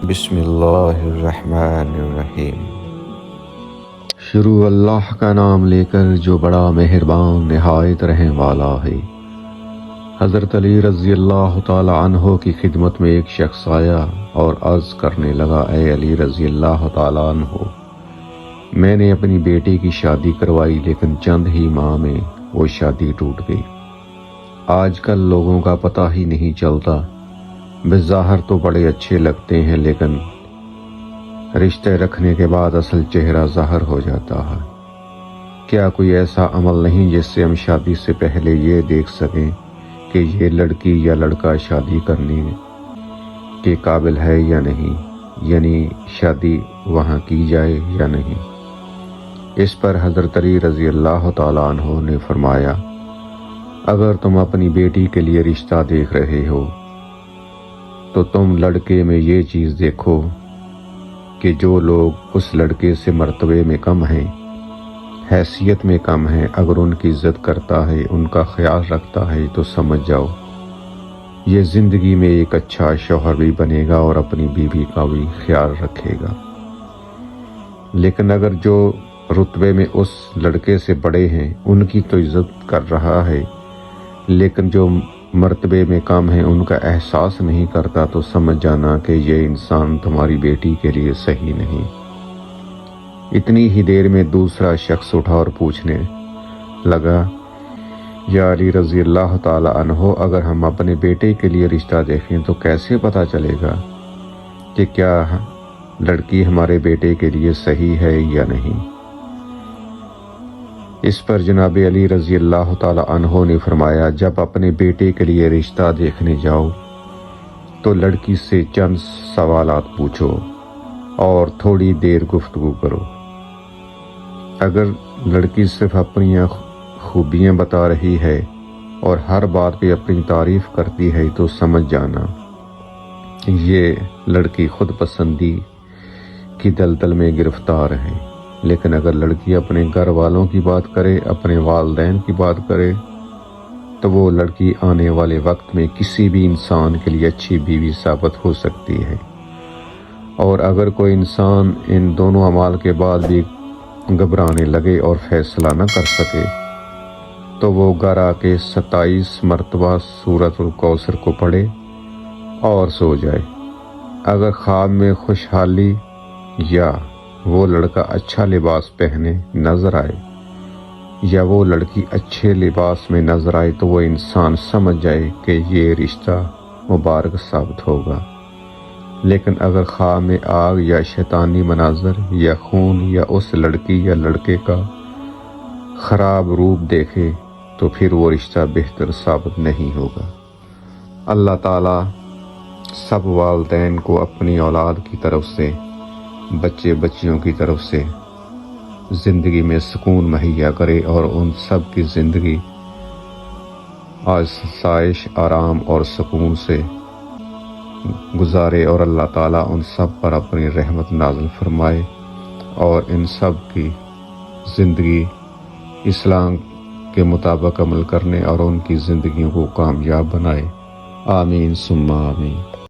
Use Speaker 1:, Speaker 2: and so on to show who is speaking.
Speaker 1: بسم اللہ الرحمن الرحیم۔
Speaker 2: شروع اللہ کا نام لے کر جو بڑا مہربان نہایت رحم والا ہے۔ حضرت علی رضی اللہ تعالی عنہ کی خدمت میں ایک شخص آیا اور عرض کرنے لگا، اے علی رضی اللہ تعالی عنہ، میں نے اپنی بیٹی کی شادی کروائی لیکن چند ہی ماہ میں وہ شادی ٹوٹ گئی۔ آج کل لوگوں کا پتہ ہی نہیں چلتا، بظاہر تو بڑے اچھے لگتے ہیں لیکن رشتے رکھنے کے بعد اصل چہرہ ظاہر ہو جاتا ہے۔ کیا کوئی ایسا عمل نہیں جس سے ہم شادی سے پہلے یہ دیکھ سکیں کہ یہ لڑکی یا لڑکا شادی کرنے کے قابل ہے یا نہیں، یعنی شادی وہاں کی جائے یا نہیں؟ اس پر حضرت علی رضی اللہ تعالیٰ عنہ نے فرمایا، اگر تم اپنی بیٹی کے لیے رشتہ دیکھ رہے ہو تو تم لڑکے میں یہ چیز دیکھو کہ جو لوگ اس لڑکے سے مرتبے میں کم ہیں، حیثیت میں کم ہیں، اگر ان کی عزت کرتا ہے، ان کا خیال رکھتا ہے تو سمجھ جاؤ یہ زندگی میں ایک اچھا شوہر بھی بنے گا اور اپنی بیوی کا بھی خیال رکھے گا۔ لیکن اگر جو رتبے میں اس لڑکے سے بڑے ہیں ان کی تو عزت کر رہا ہے لیکن جو مرتبے میں کم ہیں ان کا احساس نہیں کرتا تو سمجھ جانا کہ یہ انسان تمہاری بیٹی کے لیے صحیح نہیں۔ اتنی ہی دیر میں دوسرا شخص اٹھا اور پوچھنے لگا، یا علی رضی اللہ تعالی عنہ، اگر ہم اپنے بیٹے کے لیے رشتہ دیکھیں تو کیسے پتہ چلے گا کہ کیا لڑکی ہمارے بیٹے کے لیے صحیح ہے یا نہیں؟ اس پر جناب علی رضی اللہ تعالی عنہ نے فرمایا، جب اپنے بیٹے کے لیے رشتہ دیکھنے جاؤ تو لڑکی سے چند سوالات پوچھو اور تھوڑی دیر گفتگو کرو۔ اگر لڑکی صرف اپنی خوبیاں بتا رہی ہے اور ہر بات پہ اپنی تعریف کرتی ہے تو سمجھ جانا یہ لڑکی خود پسندی کی دلدل میں گرفتار ہے۔ لیکن اگر لڑکی اپنے گھر والوں کی بات کرے، اپنے والدین کی بات کرے تو وہ لڑکی آنے والے وقت میں کسی بھی انسان کے لیے اچھی بیوی ثابت ہو سکتی ہے۔ اور اگر کوئی انسان ان دونوں اعمال کے بعد بھی گھبرانے لگے اور فیصلہ نہ کر سکے تو وہ گھر آ کے 27 مرتبہ سورۃ الکوثر کو پڑھے اور سو جائے۔ اگر خواب میں خوشحالی یا وہ لڑکا اچھا لباس پہنے نظر آئے یا وہ لڑکی اچھے لباس میں نظر آئے تو وہ انسان سمجھ جائے کہ یہ رشتہ مبارک ثابت ہوگا۔ لیکن اگر خواب میں آگ یا شیطانی مناظر یا خون یا اس لڑکی یا لڑکے کا خراب روپ دیکھے تو پھر وہ رشتہ بہتر ثابت نہیں ہوگا۔ اللہ تعالیٰ سب والدین کو اپنی اولاد کی طرف سے، بچے بچیوں کی طرف سے زندگی میں سکون مہیا کرے اور ان سب کی زندگی آسائش، آرام اور سکون سے گزارے اور اللہ تعالیٰ ان سب پر اپنی رحمت نازل فرمائے اور ان سب کی زندگی اسلام کے مطابق عمل کرنے اور ان کی زندگیوں کو کامیاب بنائے۔ آمین ثم آمین۔